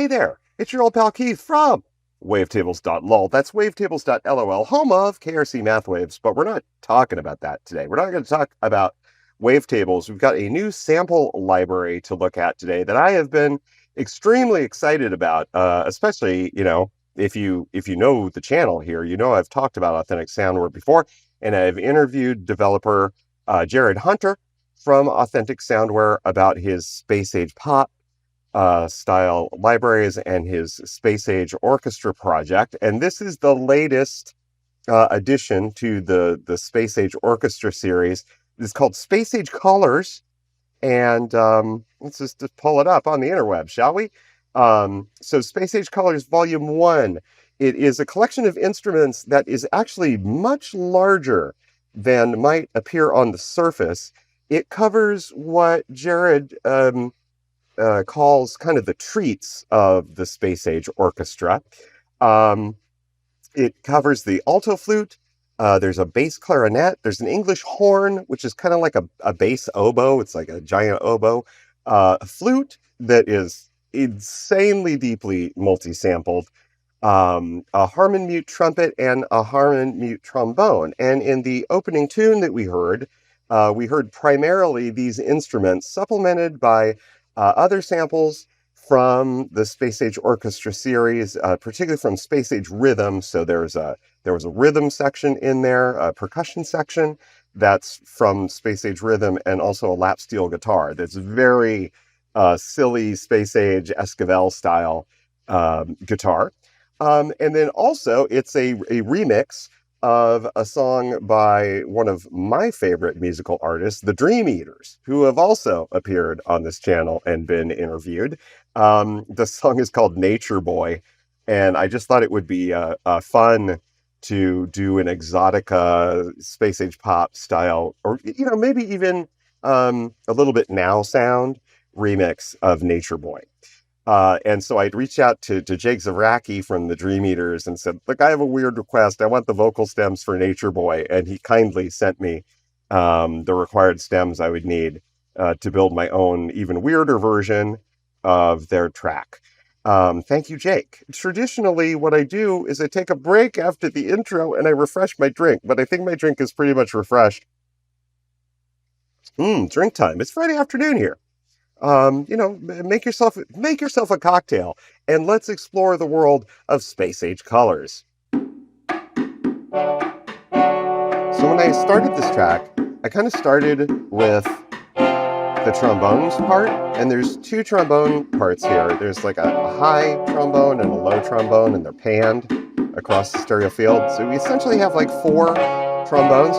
Hey there, it's your old pal Keith from wavetables.lol. That's wavetables.lol, home of KRC Math Waves, but we're not talking about that today. We're not going to talk about wavetables. We've got a new sample library to look at today that I have been extremely excited about, especially, if you know the channel here, I've talked about Authentic Soundware before, and I've interviewed developer Jared Hunter from Authentic Soundware about his Space Age Pop style libraries and his Space Age Orchestra project. And this is the latest addition to the Space Age Orchestra series. It's called Space Age Colors. And let's just pull it up on the interweb, shall we? So Space Age Colors Volume 1. It is a collection of instruments that is actually much larger than might appear on the surface. It covers what Jared calls kind of the treats of the Space Age Orchestra. It covers the alto flute. There's a bass clarinet. There's an English horn, which is kind of like a bass oboe. It's like a giant oboe. A flute that is insanely deeply multi-sampled. A Harmon mute trumpet and a Harmon mute trombone. And in the opening tune that we heard primarily these instruments supplemented by other samples from the Space Age Orchestra series, particularly from Space Age Rhythm. So there was a rhythm section in there, a percussion section that's from Space Age Rhythm, and also a lap steel guitar that's very silly Space Age Esquivel-Style guitar. And then also it's a remix of a song by one of my favorite musical artists, the Dream Eaters, who have also appeared on this channel and been interviewed. The song is called Nature Boy, and I just thought it would be fun to do an Exotica Space Age Pop style, or maybe even a little bit now sound remix of Nature Boy. And so I'd reached out to Jake Zavracky from the Dream Eaters and said, look, I have a weird request. I want the vocal stems for Nature Boy. And he kindly sent me the required stems I would need to build my own, even weirder version of their track. Thank you, Jake. Traditionally, what I do is I take a break after the intro and I refresh my drink. But I think my drink is pretty much refreshed. Drink time. It's Friday afternoon here. Make yourself a cocktail and let's explore the world of Space Age Colors. So when I started this track, I kind of started with the trombones part, and there's two trombone parts here. There's like a high trombone and a low trombone, and they're panned across the stereo field. So we essentially have like 4 trombones.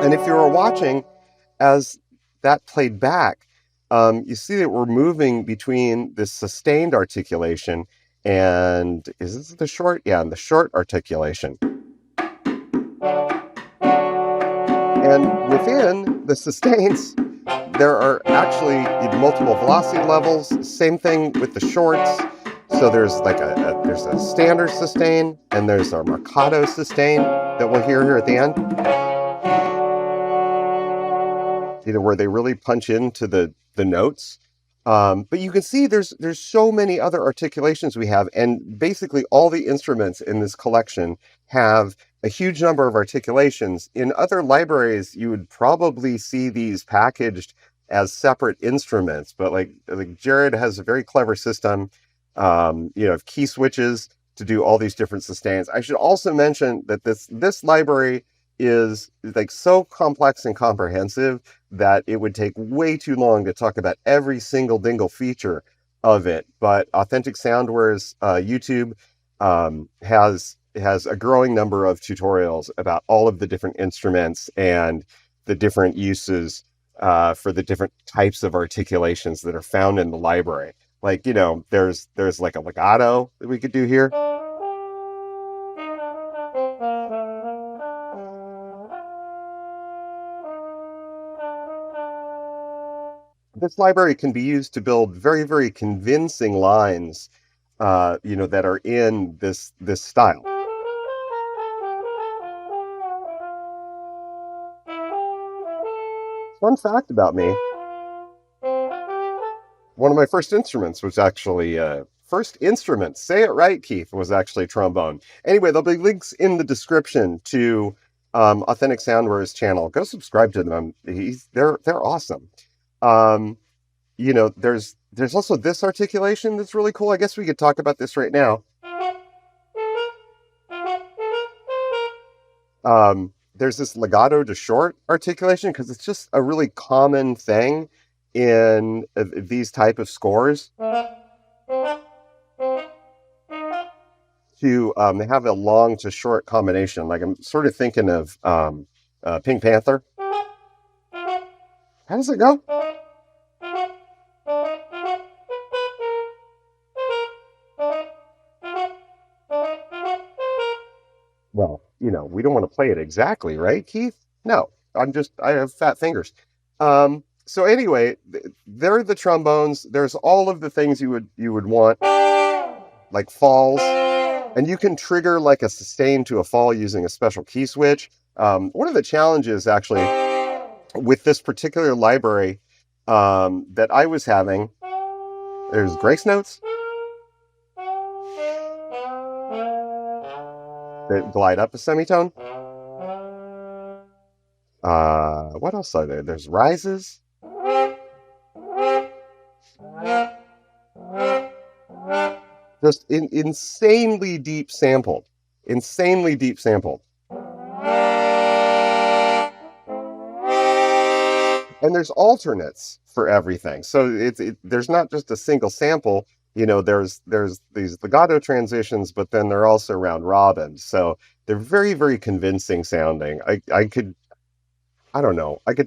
And if you were watching as that played back, you see that we're moving between this sustained articulation and, is this the short? Yeah, and the short articulation. And within the sustains, there are actually multiple velocity levels. Same thing with the shorts. So there's like there's a standard sustain, and there's a Marcatos sustain that we'll hear here at the end. Where they really punch into the notes. But you can see there's so many other articulations we have, and basically all the instruments in this collection have a huge number of articulations. In other libraries, you would probably see these packaged as separate instruments, but like Jared has a very clever system, of key switches to do all these different sustains. I should also mention that this library is like so complex and comprehensive that it would take way too long to talk about every single dingle feature of it. But Authentic Soundware's YouTube has a growing number of tutorials about all of the different instruments and the different uses for the different types of articulations that are found in the library. Like, there's like a legato that we could do here. This library can be used to build very, very convincing lines, that are in this style. Fun fact about me, one of my first instruments was actually first instrument, say it right, Keith, was actually trombone. Anyway, there'll be links in the description to Authentic Soundware's channel. Go subscribe to them. They're awesome. There's also this articulation that's really cool. I guess we could talk about this right now. There's this legato-to-short articulation because it's just a really common thing in these type of scores to have a long to short combination. Like I'm sort of thinking of Pink Panther. How does it go? Well, we don't want to play it exactly, right, Keith? No, I have fat fingers. So anyway, they're the trombones. There's all of the things you would want, like falls, and you can trigger like a sustain to a fall using a special key switch. One of the challenges actually with this particular library that I was having, there's grace notes that glide up a semitone. What else are there? There's rises. Just insanely deep sampled. Insanely deep sampled. And there's alternates for everything. So there's not just a single sample. There's these legato transitions, but then they're also round robin. So they're very, very convincing sounding. I could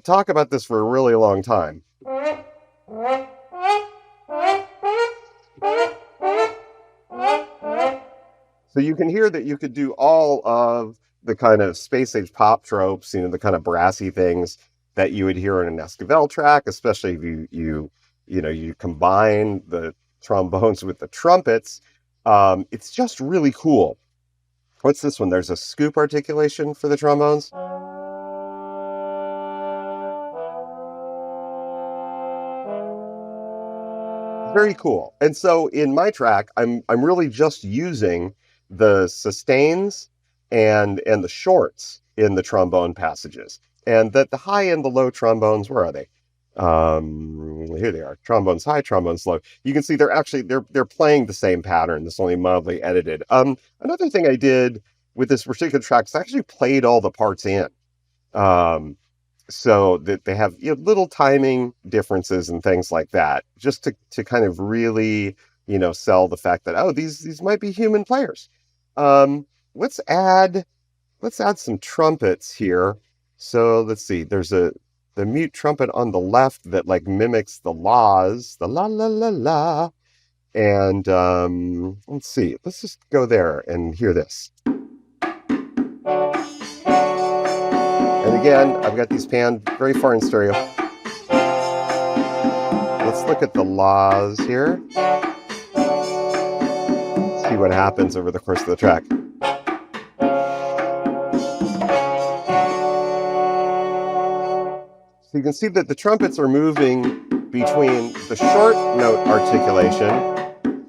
talk about this for a really long time. So you can hear that you could do all of the kind of space age pop tropes, the kind of brassy things that you would hear in an Esquivel track, especially if you combine the trombones with the trumpets. It's just really cool. What's this one? There's a scoop articulation for the trombones. Very cool. And so in my track, I'm really just using the sustains and the shorts in the trombone passages. And that the high and the low trombones, where are they? Here they are. Trombones high, trombones low. You can see they're playing the same pattern. This only mildly edited. Another thing I did with this particular track is I actually played all the parts in. So that they have little timing differences and things like that, just to kind of really, sell the fact that, these might be human players. Let's add some trumpets here. So let's see, there's the mute trumpet on the left that like mimics the laws, the la la la la. And let's see, let's just go there and hear this. And again, I've got these panned very far in stereo. Let's look at the laws here. See what happens over the course of the track. So you can see that the trumpets are moving between the short note articulation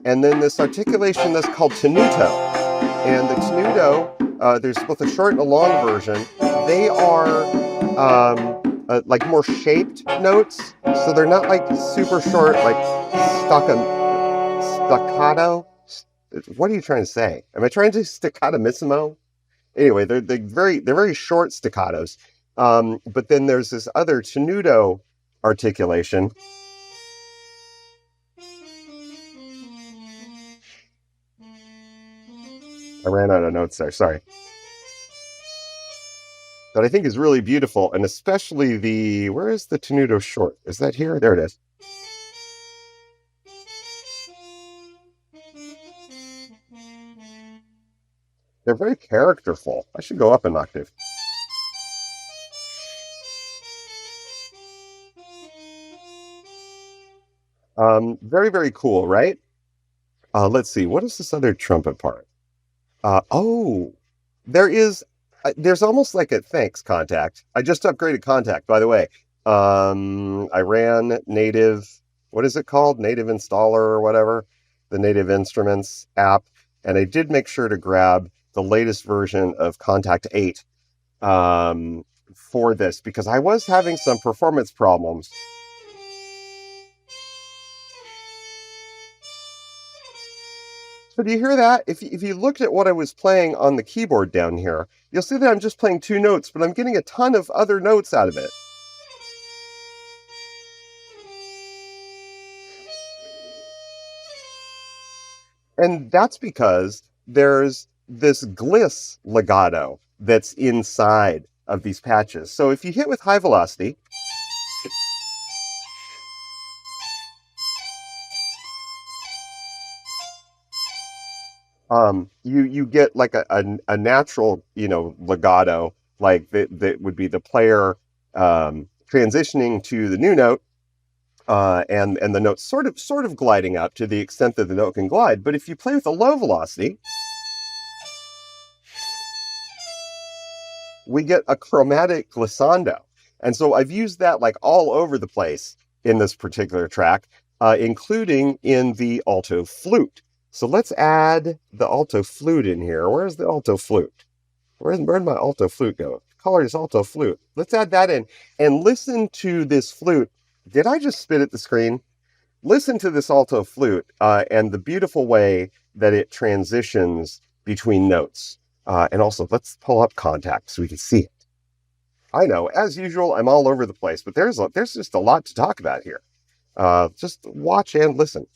and then this articulation that's called Tenuto. And the Tenuto, there's both a short and a long version. They are like more shaped notes, so they're not like super short, like staccato. What are you trying to say? Am I trying to staccatissimo? Anyway, they're very short staccatos. But then there's this other Tenuto articulation. I ran out of notes there. Sorry. That I think is really beautiful, and especially where is the Tenuto short? Is that here? There it is. They're very characterful. I should go up an octave. Very, very cool, right? Let's see. What is this other trumpet part? There's almost like thanks, Kontakt. I just upgraded Kontakt, by the way. I ran native, what is it called? Native installer or whatever. the Native Instruments app, and I did make sure to grab the latest version of Kontakt 8 for this, because I was having some performance problems. So do you hear that? If you looked at what I was playing on the keyboard down here, you'll see that I'm just playing 2 notes, but I'm getting a ton of other notes out of it. And that's because there's this Gliss legato that's inside of these patches. So if you hit with high velocity, you get like a natural, legato, like that would be the player transitioning to the new note, and the note sort of gliding up to the extent that the note can glide. But if you play with a low velocity, we get a chromatic glissando. And so I've used that like all over the place in this particular track, including in the alto flute. So let's add the alto flute in here. Where's the alto flute? Where'd my alto flute go? Colors alto flute. Let's add that in and listen to this flute. Did I just spit at the screen? Listen to this alto flute and the beautiful way that it transitions between notes. And also, let's pull up Kontakt so we can see it. I know, as usual, I'm all over the place, but there's just a lot to talk about here. Just watch and listen.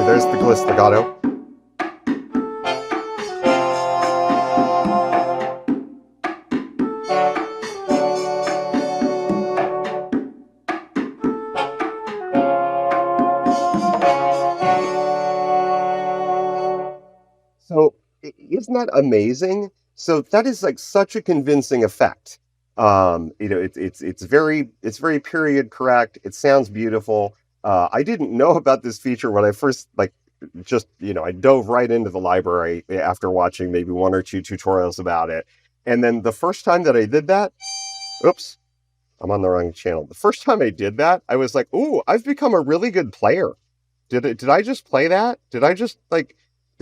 So there's the Gliss legato. So isn't that amazing? So that is like such a convincing effect. It's very period correct. It sounds beautiful. I didn't know about this feature when I first I dove right into the library after watching maybe 1 or 2 tutorials about it. And then the first time that I did that, oops, I'm on the wrong channel. The first time I did that, I was like, ooh, I've become a really good player. Did I just play that? Did I just do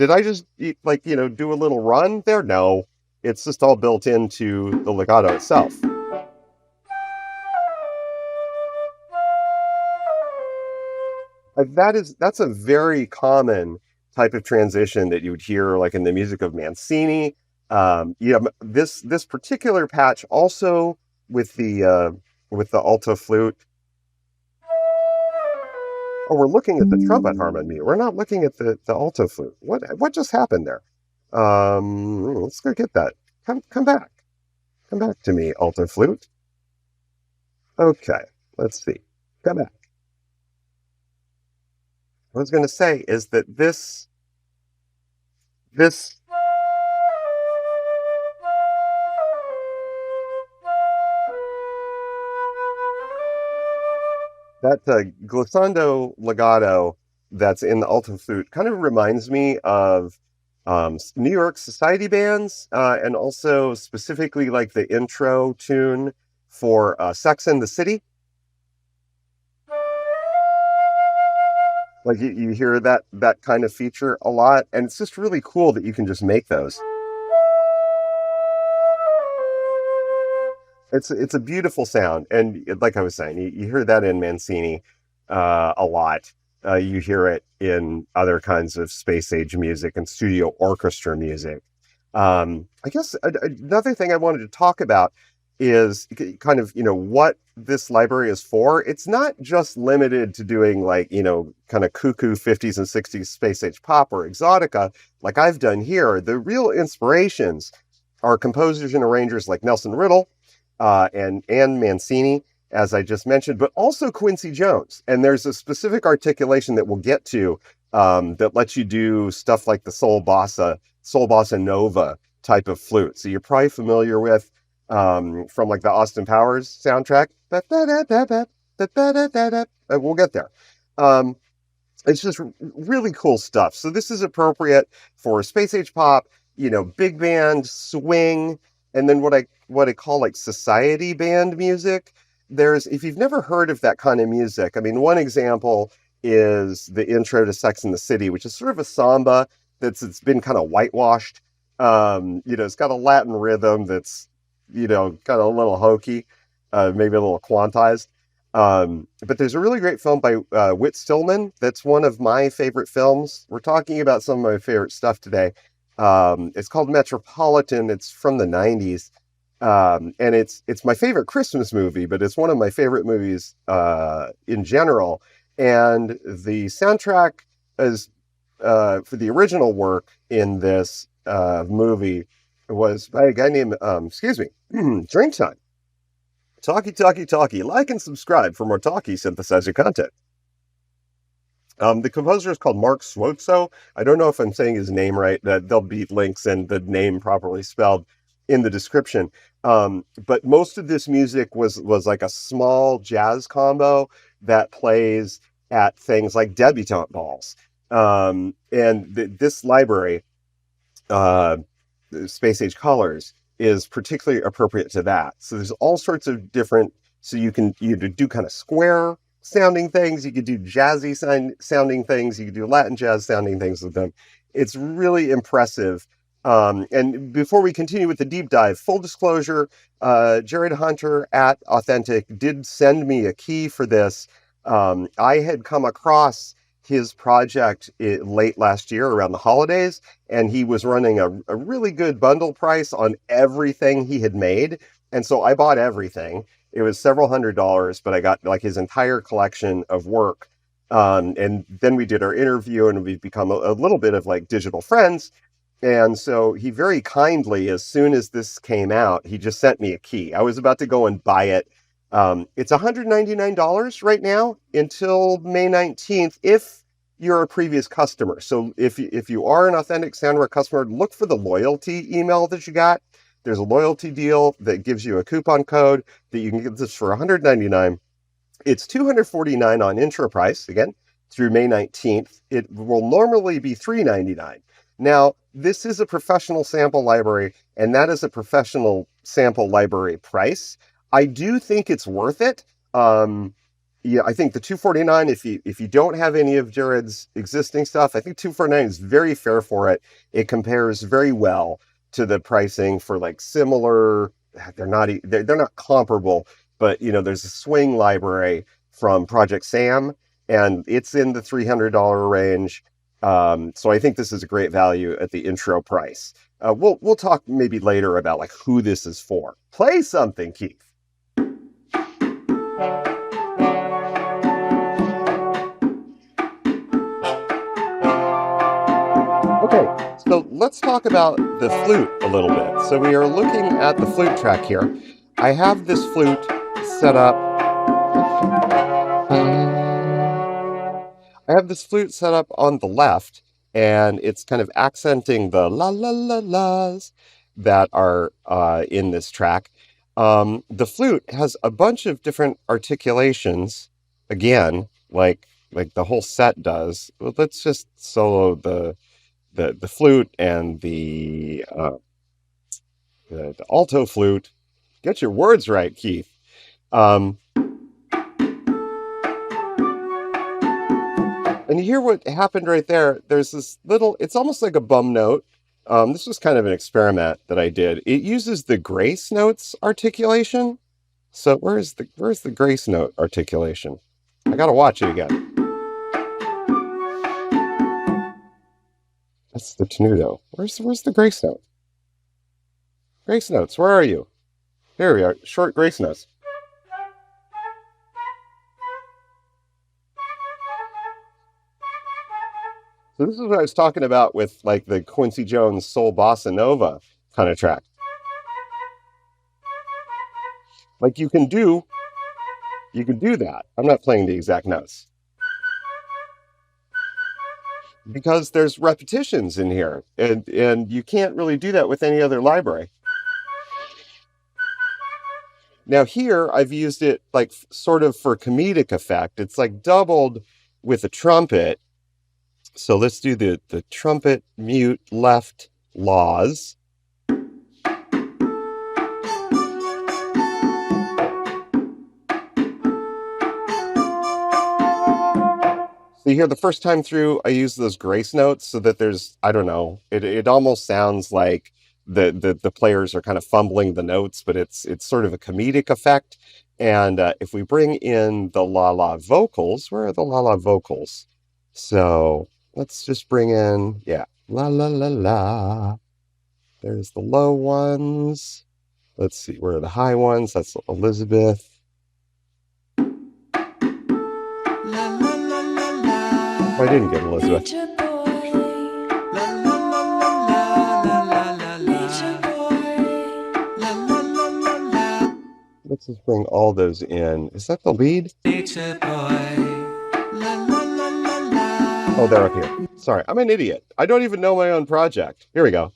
a little run there? No, it's just all built into the legato itself. That's a very common type of transition that you would hear like in the music of Mancini. This particular patch also with the alto flute. Oh, we're looking at the trumpet harmony. We're not looking at the alto flute. What just happened there? Let's go get that. Come back. Come back to me, alto flute. Okay, let's see. Come back. What I was going to say is that this that glissando legato that's in the alto flute kind of reminds me of New York society bands, and also specifically like the intro tune for Sex and the City. Like you hear that kind of feature a lot, and it's just really cool that you can just make those. It's a beautiful sound, and like I was saying, you hear that in Mancini a lot. You hear it in other kinds of space age music and studio orchestra music. I guess another thing I wanted to talk about is kind of, what this library is for. It's not just limited to doing like, kind of cuckoo 50s and 60s space age pop or exotica like I've done here. The real inspirations are composers and arrangers like Nelson Riddle and Mancini, as I just mentioned, but also Quincy Jones. And there's a specific articulation that we'll get to that lets you do stuff like the soul bossa-nova type of flute. So you're probably familiar with from like the Austin Powers soundtrack. We'll get there. It's just really cool stuff. So this is appropriate for space age pop, big band, swing, and then what I call like society band music. If you've never heard of that kind of music, I mean, one example is the intro to Sex and the City, which is sort of a samba it's been kind of whitewashed. It's got a Latin rhythm that's, kind of a little hokey, maybe a little quantized. But there's a really great film by Whit Stillman that's one of my favorite films. We're talking about some of my favorite stuff today. It's called Metropolitan. It's from the 90s. And it's my favorite Christmas movie, but it's one of my favorite movies in general. And the soundtrack is for the original work in this movie was by a guy named, Drink Time. Talky, talky, talky. Like and subscribe for more talky synthesizer content. The composer is called Mark Swotso. I don't know if I'm saying his name right. There'll be links and the name properly spelled in the description. But most of this music was like a small jazz combo that plays at things like debutante balls. This library, Space Age Colors, is particularly appropriate to that. So there's all sorts of different, so you do kind of square sounding things, you could do jazzy sounding things, you could do Latin jazz sounding things with them. It's really impressive. And before we continue with the deep dive, full disclosure, Jared Hunter at Authentic did send me a key for this. I had come across his project late last year around the holidays, and he was running a really good bundle price on everything he had made. And so I bought everything. It was several $100s, but I got like his entire collection of work. And then we did our interview, and we've become a little bit of like digital friends. And so he very kindly, as soon as this came out, he just sent me a key. I was about to go and buy it. It's $199 right now until May 19th if you're a previous customer. So if you are an Authentic Soundware customer, look for the loyalty email that you got. There's a loyalty deal that gives you a coupon code that you can get this for $199. It's $249 on intro price, again, through May 19th. It will normally be $399. Now, this is a professional sample library, and that is a professional sample library price. I do think it's worth it. I think the $249, if you don't have any of Jared's existing stuff, I think $249 is very fair for it. It compares very well to the pricing for like similar. They're not comparable, but there's a swing library from Project Sam, and it's in the $300 range. So I think this is a great value at the intro price. We'll talk maybe later about like who this is for. Play something, Keith. Okay, so let's talk about the flute a little bit. So we are looking at the flute track here. I have this flute set up. I have this flute set up on the left, and it's kind of accenting the la la la las that are in this track. The flute has a bunch of different articulations, again, like the whole set does. Well, let's just solo the flute and the alto flute. Get your words right, Keith. And you hear what happened right there. There's this little, it's almost like a bum note. This was kind of an experiment that I did. It uses the grace notes articulation. So where's the grace note articulation? I gotta watch it again. That's the tenuto. Where's the grace note? Grace notes, where are you? Here we are, short grace notes. So this is what I was talking about with like the Quincy Jones Soul Bossa-Nova kind of track. Like you can do that. I'm not playing the exact notes, because there's repetitions in here, and you can't really do that with any other library. Now here, I've used it like sort of for comedic effect. It's like doubled with a trumpet. So let's do the trumpet mute left laws. So you hear the first time through, I use those grace notes so that there's, I don't know, it almost sounds like the players are kind of fumbling the notes, but it's sort of a comedic effect. And if we bring in the la-la vocals, where are the la-la vocals? So let's just bring in, yeah, la la la la. There's the low ones. Let's see, where are the high ones? That's Elizabeth. Oh, I didn't get Elizabeth. Let's just bring all those in. Is that the lead? Oh, they're up here. Sorry, I'm an idiot. I don't even know my own project. Here we go.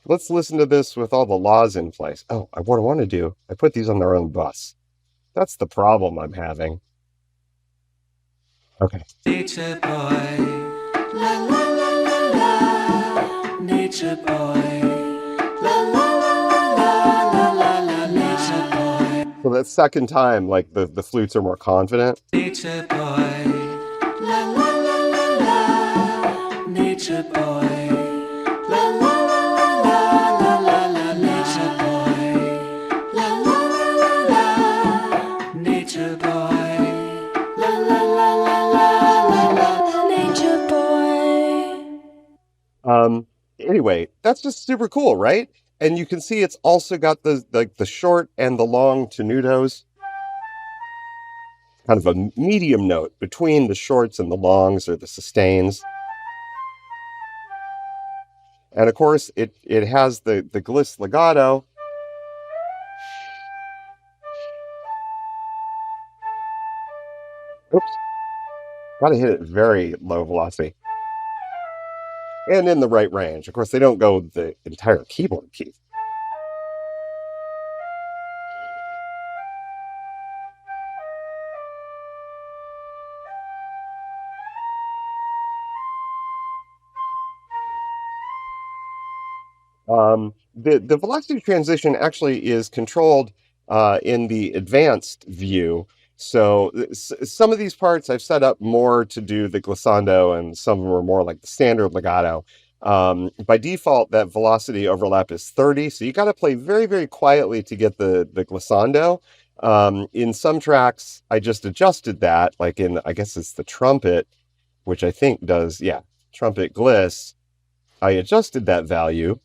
Let's listen to this with all the laws in place. Oh, what I want to do, I put these on their own bus. That's the problem I'm having. Okay. Nature boy, la la la la la. Nature boy, la la la la la la la. Nature boy. So that second time, like the flutes are more confident. Nature boy, la la la la la. Nature boy, la la la la la la la. Nature boy, la la la la la. Nature boy, la la la la la la. Nature boy. Anyway, that's just super cool, right? And you can see it's also got the short and the long tenutos. Kind of a medium note between the shorts and the longs or the sustains. And of course, it has the Gliss legato. Oops. Gotta hit it very low velocity. And in the right range. Of course, they don't go the entire keyboard key. The velocity transition actually is controlled in the advanced view. So some of these parts I've set up more to do the glissando, and some of them are more like the standard legato. By default, that velocity overlap is 30, so you got to play very, very quietly to get the glissando. In some tracks, I just adjusted that, like in, I guess it's the Trumpet, which I think does, yeah, Trumpet Gliss. I adjusted that value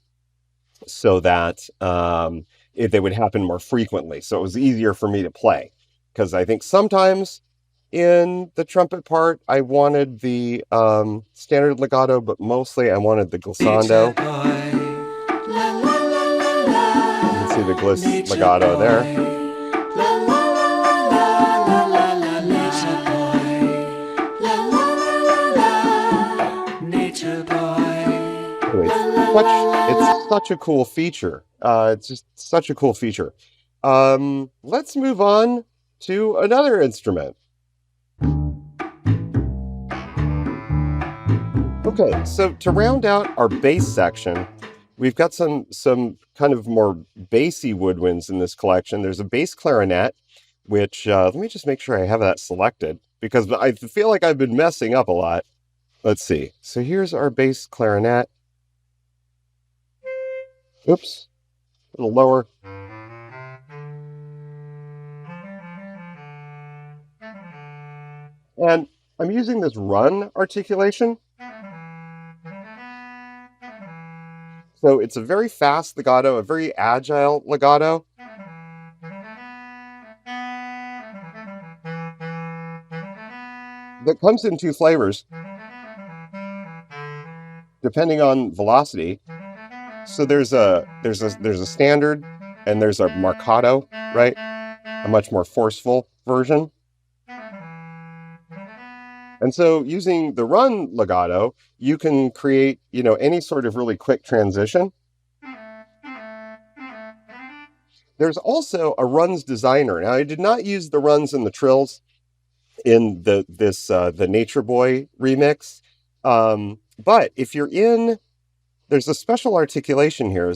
so that they would happen more frequently. So it was easier for me to play. Because I think sometimes in the trumpet part, I wanted the standard legato, but mostly I wanted the glissando. You can see the gliss legato there. Anyway, it's such a cool feature. It's just such a cool feature. Let's move on to another instrument. Okay, so to round out our bass section, we've got some kind of more bassy woodwinds in this collection. There's a bass clarinet, which, let me just make sure I have that selected, because I feel like I've been messing up a lot. Let's see. So here's our bass clarinet. Oops, a little lower. And I'm using this run articulation. So it's a very fast legato, a very agile legato. That comes in two flavors, depending on velocity. So there's a standard and there's a Marcato, right? A much more forceful version. And so using the run legato, you can create, any sort of really quick transition. There's also a runs designer. Now, I did not use the runs and the trills in the Nature Boy remix. But if you're in, there's a special articulation here.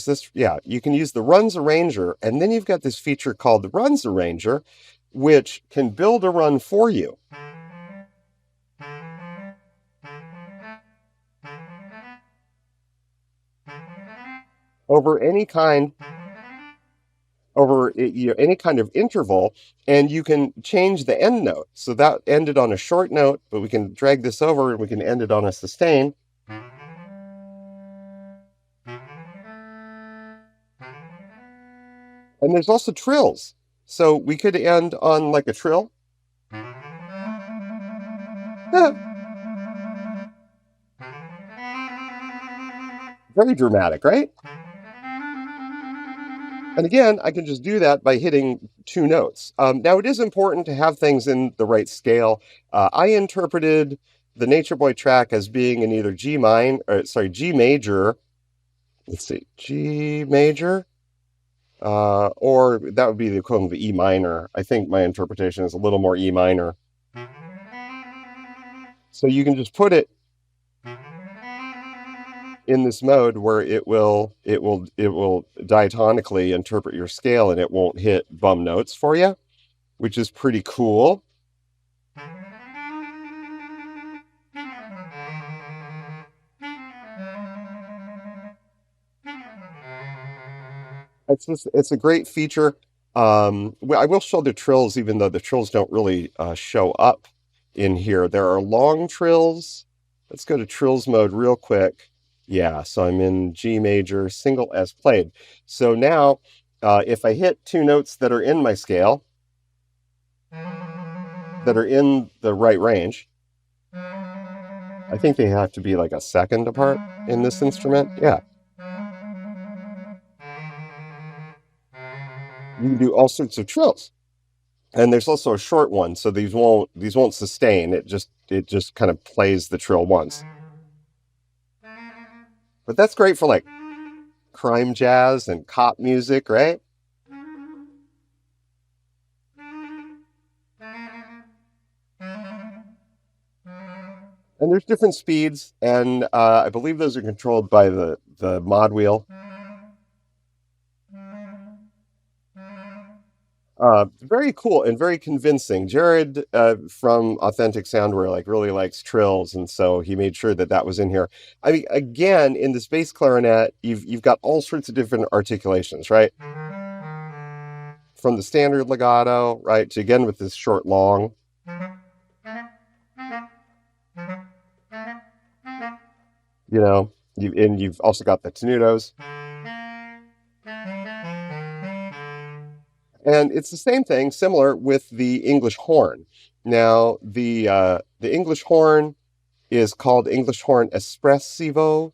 You can use the runs arranger, and then you've got this feature called the runs arranger, which can build a run for you. over any kind any kind of interval, and you can change the end note. So that ended on a short note, but we can drag this over and we can end it on a sustain. And there's also trills. So we could end on like a trill. Yeah. Very dramatic, right? And again, I can just do that by hitting two notes. Now, it is important to have things in the right scale. I interpreted the Nature Boy track as being in either G major. Let's see, G major, or that would be the equivalent of E minor. I think my interpretation is a little more E minor. So you can just put it in this mode where it will diatonically interpret your scale and it won't hit bum notes for you, which is pretty cool. It's a great feature. I will show the trills, even though the trills don't really show up in here. There are long trills. Let's go to trills mode real quick. Yeah, so I'm in G major, single as played. So now, if I hit two notes that are in my scale, that are in the right range, I think they have to be like a second apart in this instrument. Yeah. You can do all sorts of trills. And there's also a short one, so these won't sustain. It just kind of plays the trill once. But that's great for like crime jazz and cop music, right? And there's different speeds, and I believe those are controlled by the mod wheel. Very cool and very convincing. Jared from Authentic Soundware really likes trills, and so he made sure that that was in here. I mean, again, in this bass clarinet, you've got all sorts of different articulations, right? From the standard legato, right, to again with this short long. You know, you've also got the tenutos. And it's the same thing, similar with the English horn. Now, the English horn is called English horn espressivo.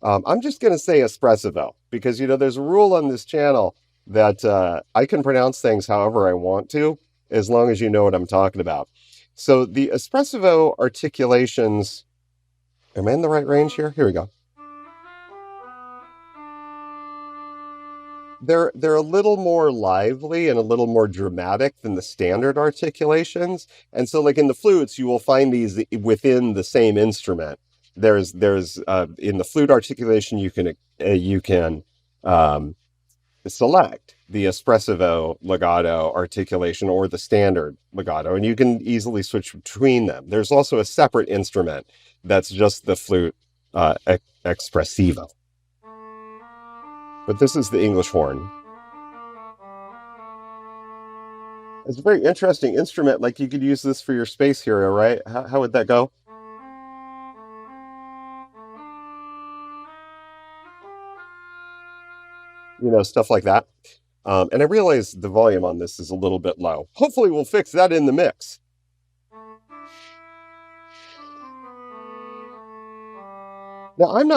I'm just going to say espressivo because, there's a rule on this channel that I can pronounce things however I want to, as long as you know what I'm talking about. So the espressivo articulations, am I in the right range here? Here we go. They're a little more lively and a little more dramatic than the standard articulations. And so like in the flutes, you will find these within the same instrument. There's in the flute articulation, you can select the espressivo legato articulation or the standard legato, and you can easily switch between them. There's also a separate instrument that's just the flute espressivo. But this is the English horn. It's a very interesting instrument. Like you could use this for your space hero, right? How would that go? Stuff like that. And I realize the volume on this is a little bit low. Hopefully we'll fix that in the mix. Now, I'm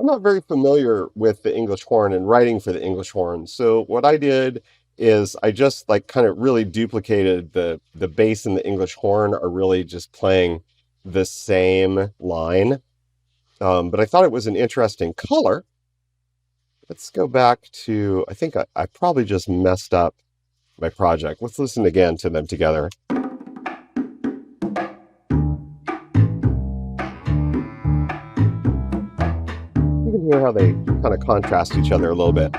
not very familiar with the English horn and writing for the English horn. So what I did is I just kind of really duplicated the bass and the English horn are really just playing the same line. But I thought it was an interesting color. Let's go back to, I think I probably just messed up my project. Let's listen again to them together. You can hear how they kind of contrast each other a little bit.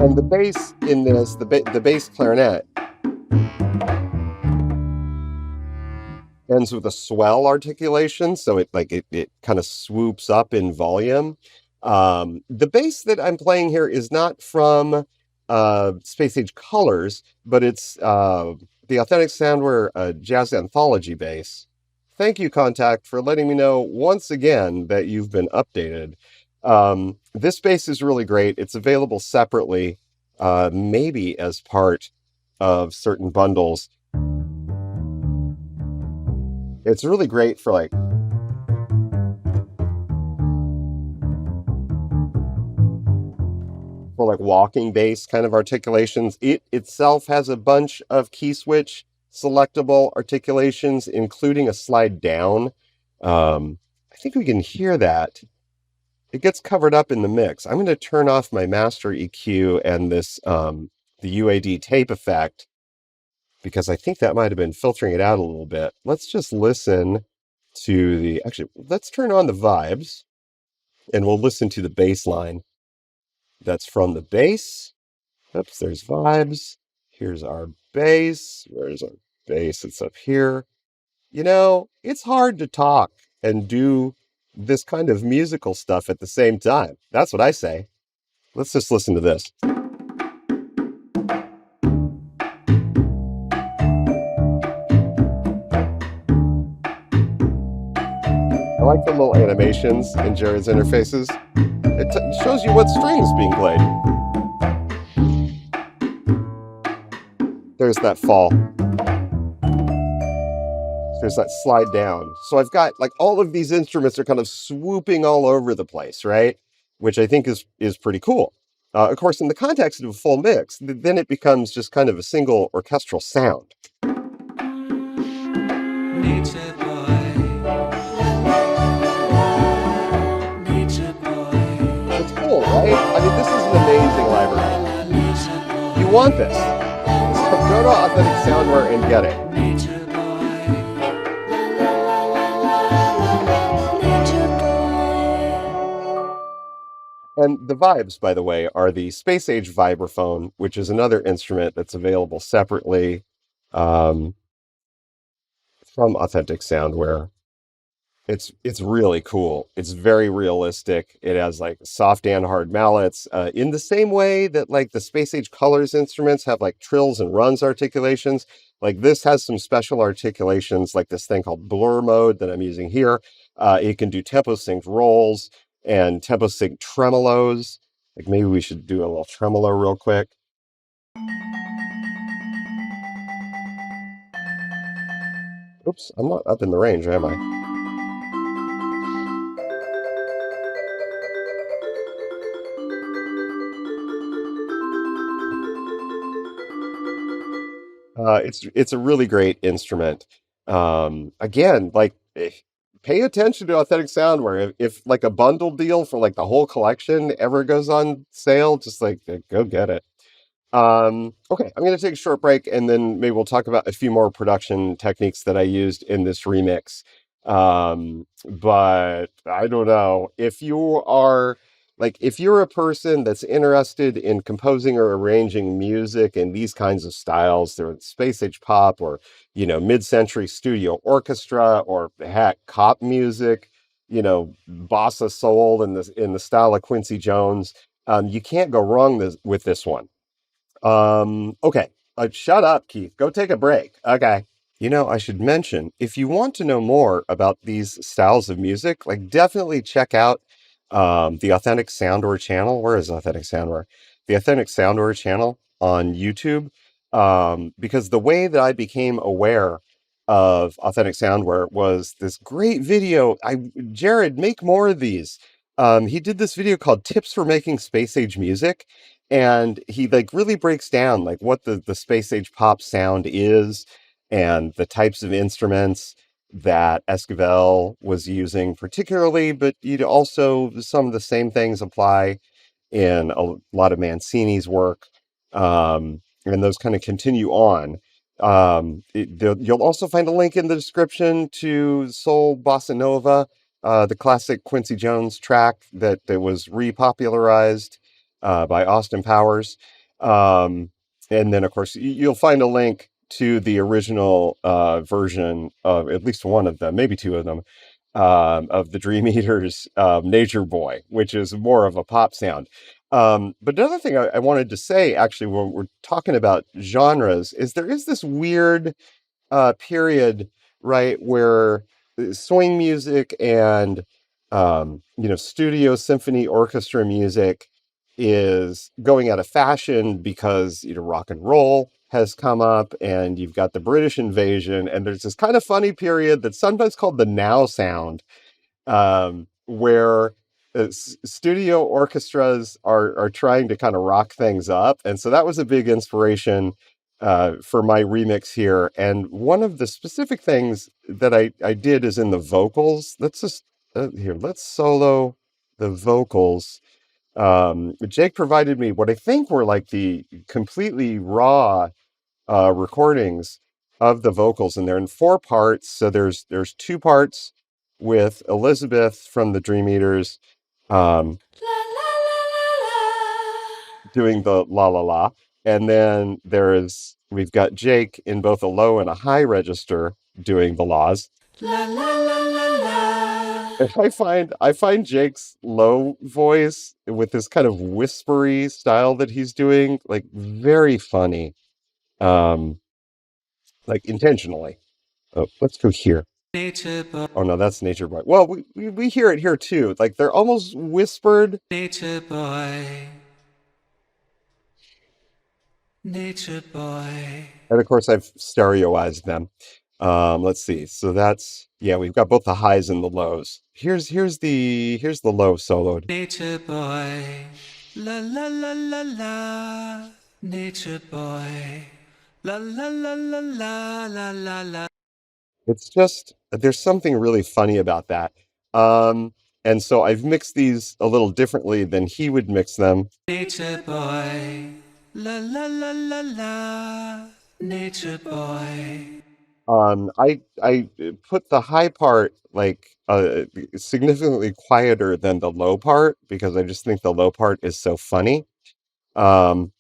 And the bass in this, the bass clarinet ends with a swell articulation, so it kind of swoops up in volume. The bass that I'm playing here is not from Space Age Colors, but it's the Authentic Soundware Jazz Anthology bass. Thank you, Kontakt, for letting me know once again that you've been updated. This bass is really great. It's available separately, maybe as part of certain bundles. It's really great for walking bass kind of articulations. It itself has a bunch of key switch selectable articulations, including a slide down. I think we can hear that. It gets covered up in the mix. I'm going to turn off my master EQ and this the UAD tape effect, because I think that might have been filtering it out a little bit. Let's just listen to actually, let's turn on the vibes and we'll listen to the bass line. That's from the bass. Oops, there's vibes. Here's our bass. Where's our bass? It's up here. You know, it's hard to talk and do this kind of musical stuff at the same time. That's what I say. Let's just listen to this. I like the little animations in Jared's interfaces. It shows you what strings being played. There's that fall. There's that slide down. So I've got all of these instruments are kind of swooping all over the place, right? Which I think is pretty cool. Of course, in the context of a full mix, then it becomes just kind of a single orchestral sound. It's cool, right? I mean, this is an amazing library. You want this. So go to Authentic Soundware and get it. And the vibes, by the way, are the Space Age vibraphone, which is another instrument that's available separately from Authentic Soundware. It's really cool. It's very realistic. It has soft and hard mallets in the same way that the Space Age Colors instruments have trills and runs articulations. This has some special articulations, like this thing called blur mode that I'm using here. It can do tempo synced rolls and tempo synced tremolos. Maybe we should do a little tremolo real quick. Oops, I'm not up in the range, am I? It's a really great instrument. Again, pay attention to Authentic Soundware. If a bundle deal for the whole collection ever goes on sale, just go get it. Okay, I'm going to take a short break and then maybe we'll talk about a few more production techniques that I used in this remix. But I don't know if you are if you're a person that's interested in composing or arranging music in these kinds of styles, they're space age pop or, mid-century studio orchestra or heck, cop music, bossa-soul in the style of Quincy Jones, you can't go wrong with this one. Okay. Shut up, Keith. Go take a break. Okay. I should mention, if you want to know more about these styles of music, definitely check out the Authentic Soundware channel. Where is Authentic Soundware? The Authentic Soundware channel on YouTube. Because the way that I became aware of Authentic Soundware was this great video. Jared, make more of these. He did this video called Tips for Making Space Age Music. And he really breaks down what the space age pop sound is and the types of instruments that Esquivel was using particularly, but also some of the same things apply in a lot of Mancini's work. And those kind of continue on. You'll also find a link in the description to Soul Bossa-Nova, the classic Quincy Jones track that was repopularized by Austin Powers. Um, and then, of course, you'll find a link to the original version of at least one of them, maybe two of them, of the Dream Eaters' Nature Boy, which is more of a pop sound. But another thing I wanted to say, actually, when we're talking about genres, is there is this weird period, right, where swing music and studio symphony orchestra music is going out of fashion because rock and roll has come up and you've got the British invasion, and there's this kind of funny period that's sometimes called the now sound, where studio orchestras are trying to kind of rock things up, and so that was a big inspiration for my remix here. And one of the specific things that I did is in the vocals. Let's just let's solo the vocals. Jake provided me what I think were like the completely raw recordings of the vocals, and they're in four parts. So there's two parts with Elizabeth from the Dream Eaters um, doing the la la la, and then we've got Jake in both a low and a high register doing the laws. La la la la la. And I find Jake's low voice with this kind of whispery style that he's doing like very funny, um, like intentionally. Oh, let's go here. Nature boy, Oh no, that's Nature Boy. Well, we hear it here too. Like they're almost whispered. nature boy, nature boy. And of course I've stereoized them. Let's see. So that's, yeah, we've got both the highs and the lows. Here's the low soloed. Nature boy, la la la la la. Nature boy, la la la la la la la la. It's just there's something really funny about that. And so I've mixed these a little differently than he would mix them. Nature boy, la la la la la. Nature boy. I put the high part like significantly quieter than the low part because I just think the low part is so funny. Um,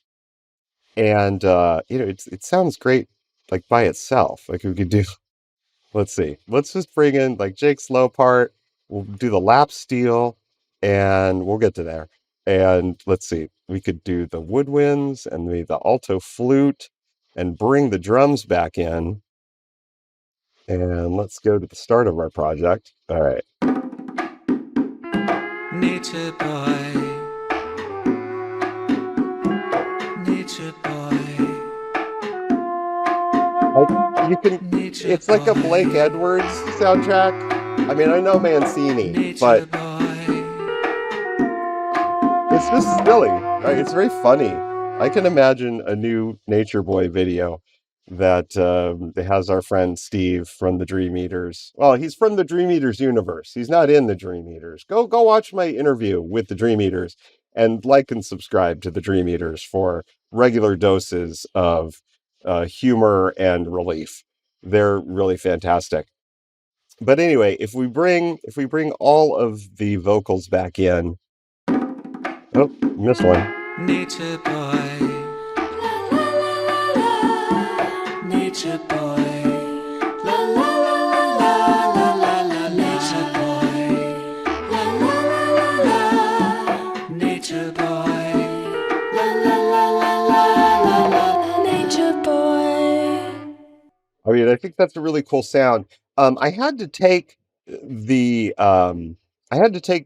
and it sounds great like by itself. Like we could do, let's see, let's just bring in like Jake's low part. We'll do the lap steel, and we'll get to there. And let's see, we could do the woodwinds and the alto flute, and bring the drums back in. And let's go to the start of our project. All right. Nature boy, nature boy, Like you can, nature it's like a boy, Blake Edwards soundtrack. I mean, I know Mancini, nature but boy. it's just silly, right? It's very funny. I can imagine a new Nature Boy video that has our friend Steve from the Dream Eaters. Well, he's from the Dream Eaters universe. He's not in the Dream Eaters. Go watch my interview with the Dream Eaters and like and subscribe to the Dream Eaters for regular doses of humor and relief. They're really fantastic. But anyway, if we bring all of the vocals back in, oh, missed one. Nature boy, la la la la la. Nature boy, la la la la la la la. Nature boy, la la la la la. Nature boy, la la la la la la. Nature boy. I mean, I think that's a really cool sound. I had to take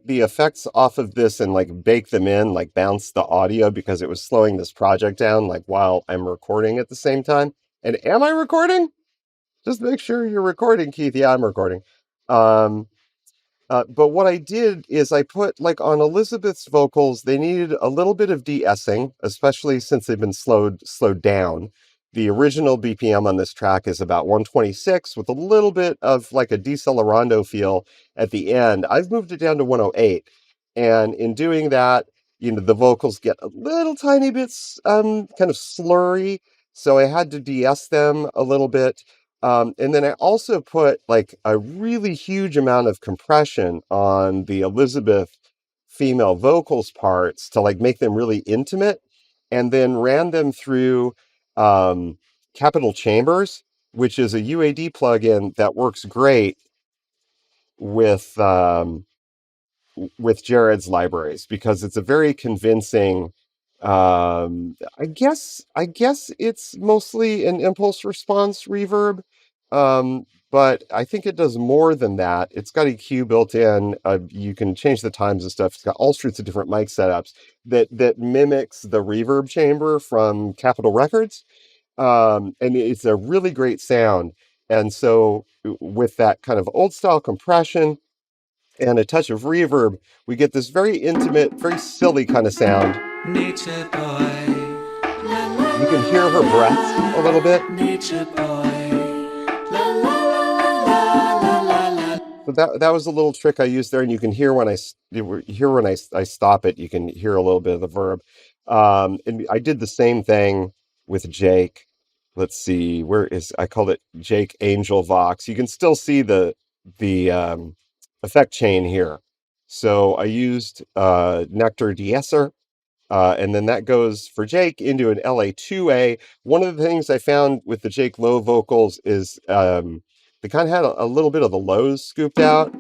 the effects off of this and like bake them in, like bounce the audio because it was slowing this project down, like while I'm recording at the same time. And am I recording? Just make sure you're recording, Keith. Yeah, I'm recording. Um, but what I did is I put like on Elizabeth's vocals, they needed a little bit of de-essing, especially since they've been slowed down. The original BPM on this track is about 126 with a little bit of like a decelerando feel at the end. I've moved it down to 108. And in doing that, the vocals get a little tiny bits kind of slurry. So I had to de-ess them a little bit. And then I also put like a really huge amount of compression on the Elizabeth female vocals parts to like make them really intimate. and then ran them through Capital Chambers, which is a UAD plugin that works great with Jared's libraries because it's a very convincing. I guess it's mostly an impulse response reverb, but I think it does more than that. It's got EQ built in. You can change the times and stuff. It's got all sorts of different mic setups that mimics the reverb chamber from Capitol Records, and it's a really great sound. And so, with that kind of old style compression and a touch of reverb, we get this very intimate, very silly kind of sound. Nature boy, la la You can hear her la breaths a little bit. nature boy, la la la la la la. So that was a little trick I used there, and you can hear when I stop it, you can hear a little bit of the verb. And I did the same thing with Jake. Let's see, I called it Jake Angel Vox. You can still see the effect chain here. So I used Nectar De-Esser. And then that goes for Jake into an LA2A. One of the things I found with the Jake low vocals is they kind of had a little bit of the lows scooped out,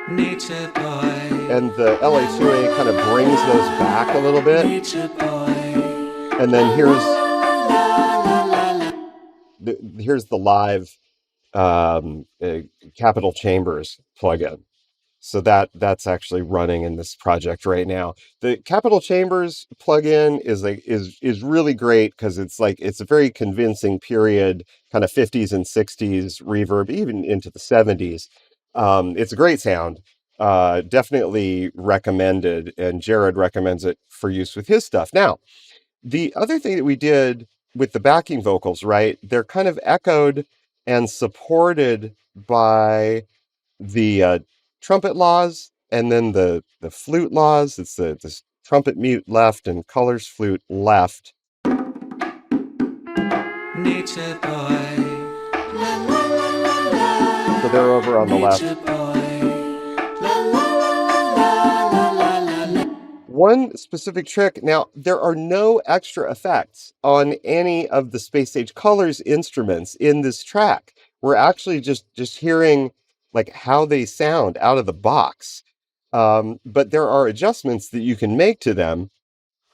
Nature boy, and the LA2A kind of brings those back a little bit. nature boy, And then la la la. here's the live Capital Chambers plugin. So that's actually running in this project right now. The Capital Chambers plugin is really great because it's a very convincing period, kind of 50s and 60s reverb, even into the 70s. It's a great sound. Definitely recommended, and Jared recommends it for use with his stuff. Now, the other thing that we did with the backing vocals, right? They're kind of echoed and supported by the trumpet laws, and then the flute laws. It's the trumpet mute left and colors flute left. Nature boy, la la la la. So they're over on the left. Nature boy, la la la la la la la. One specific trick. Now, there are no extra effects on any of the Space Age Colors instruments in this track. We're actually just hearing like how they sound out of the box. But there are adjustments that you can make to them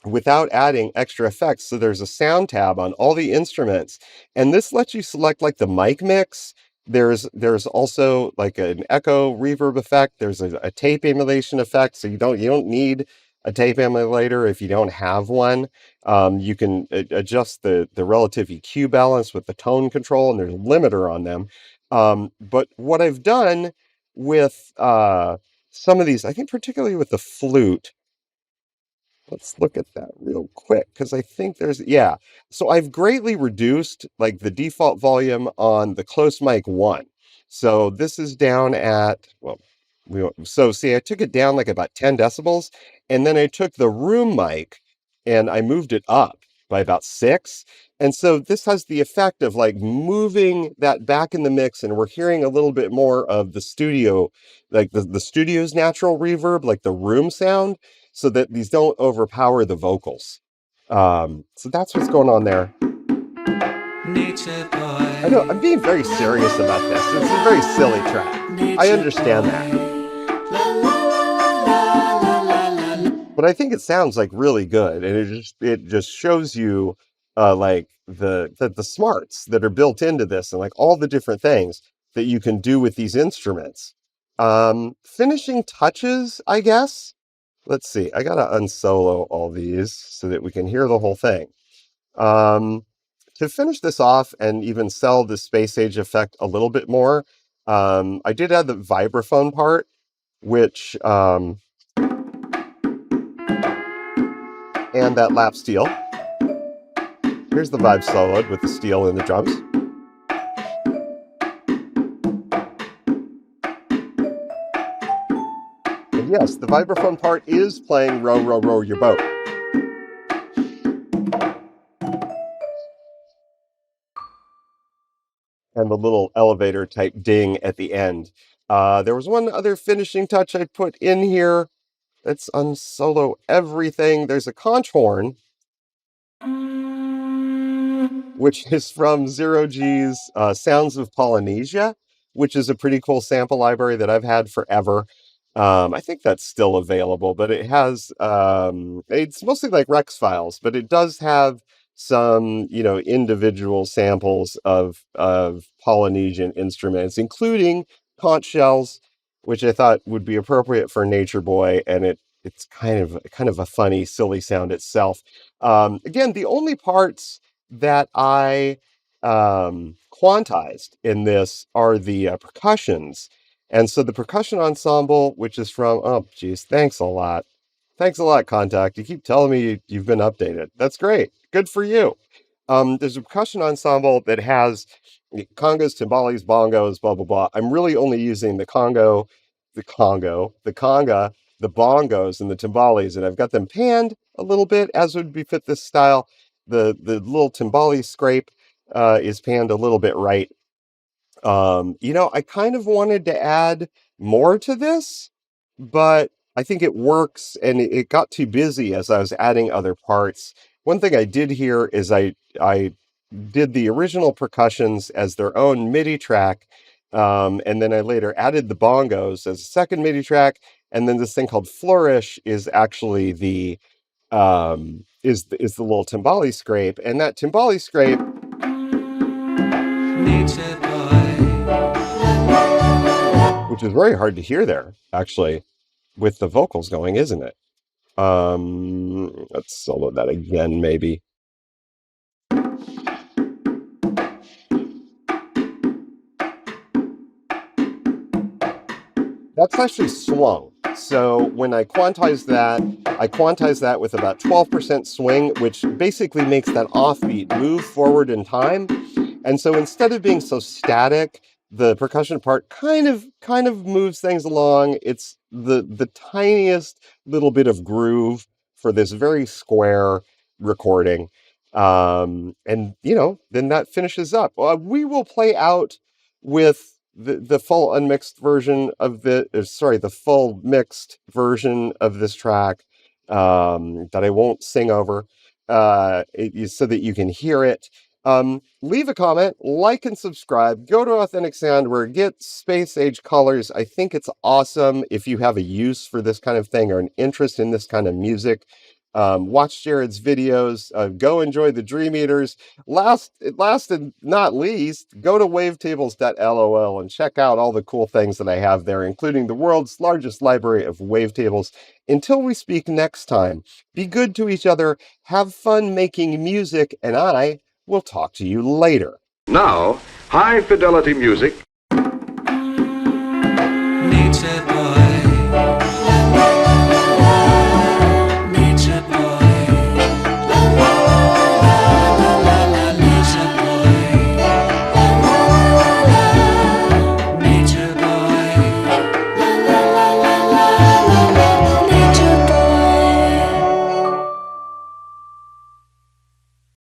without adding extra effects. So there's a sound tab on all the instruments, and this lets you select like the mic mix. There's also like an echo reverb effect. There's a tape emulation effect. So you don't need a tape emulator if you don't have one. You can adjust the relative EQ balance with the tone control, and there's a limiter on them. But what I've done with some of these, I think particularly with the flute, let's look at that real quick because I think yeah. So I've greatly reduced like the default volume on the close mic 1. So this is down at, well, so see, I took it down like about 10 decibels, and then I took the room mic and I moved it up by about 6. And so this has the effect of like moving that back in the mix, and we're hearing a little bit more of the studio, like the studio's natural reverb, like the room sound, so that these don't overpower the vocals. So that's what's going on there. Nature boy. I know I'm being very serious about this. It's a very silly track. I understand that, but I think it sounds like really good, and it just shows you like the smarts that are built into this, and like all the different things that you can do with these instruments. Finishing touches, I guess. Let's see. I gotta unsolo all these so that we can hear the whole thing. To finish this off and even sell the Space Age effect a little bit more, I did add the vibraphone part, which and that lap steel. Here's the vibe soloed with the steel and the drums. And yes, the vibraphone part is playing Row, Row, Row Your Boat. And the little elevator type ding at the end. There was one other finishing touch I put in here. Let's unsolo everything. There's a conch horn, which is from Zero G's Sounds of Polynesia, which is a pretty cool sample library that I've had forever. I think that's still available, but it has, it's mostly like Rex files, but it does have some, individual samples of Polynesian instruments, including conch shells, which I thought would be appropriate for Nature Boy, and it's kind of a funny, silly sound itself. Again, the only parts that I quantized in this are the percussions. And so the percussion ensemble, which is from, oh, geez, thanks a lot. Thanks a lot, Kontakt. You keep telling me you've been updated. That's great. Good for you. There's a percussion ensemble that has congos, timbales, bongos, blah, blah, blah. I'm really only using the conga, the bongos, and the timbales, and I've got them panned a little bit, as would befit this style. The little timbale scrape is panned a little bit right. I kind of wanted to add more to this, but I think it works, and it got too busy as I was adding other parts. One thing I did here is I did the original percussions as their own MIDI track, and then I later added the bongos as a second MIDI track, and then this thing called Flourish is actually the is the little timbale scrape, and that timbale scrape Nature boy, which is very hard to hear there, actually, with the vocals going, isn't it? Let's solo that again, maybe. That's actually swung. So when I quantize that with about 12% swing, which basically makes that offbeat move forward in time. And so instead of being so static, the percussion part kind of moves things along. It's the tiniest little bit of groove for this very square recording. And then that finishes up. We will play out with the full unmixed version of the full mixed version of this track, that I won't sing over, so that you can hear it. Leave a comment, like and subscribe, go to Authentic Soundware, get Space Age colors. I think it's awesome if you have a use for this kind of thing or an interest in this kind of music. Watch Jared's videos, go enjoy the Dream Eaters. Last and not least, go to wavetables.lol and check out all the cool things that I have there, including the world's largest library of wavetables. Until we speak next time, be good to each other, have fun making music, and I will talk to you later. Now, high fidelity music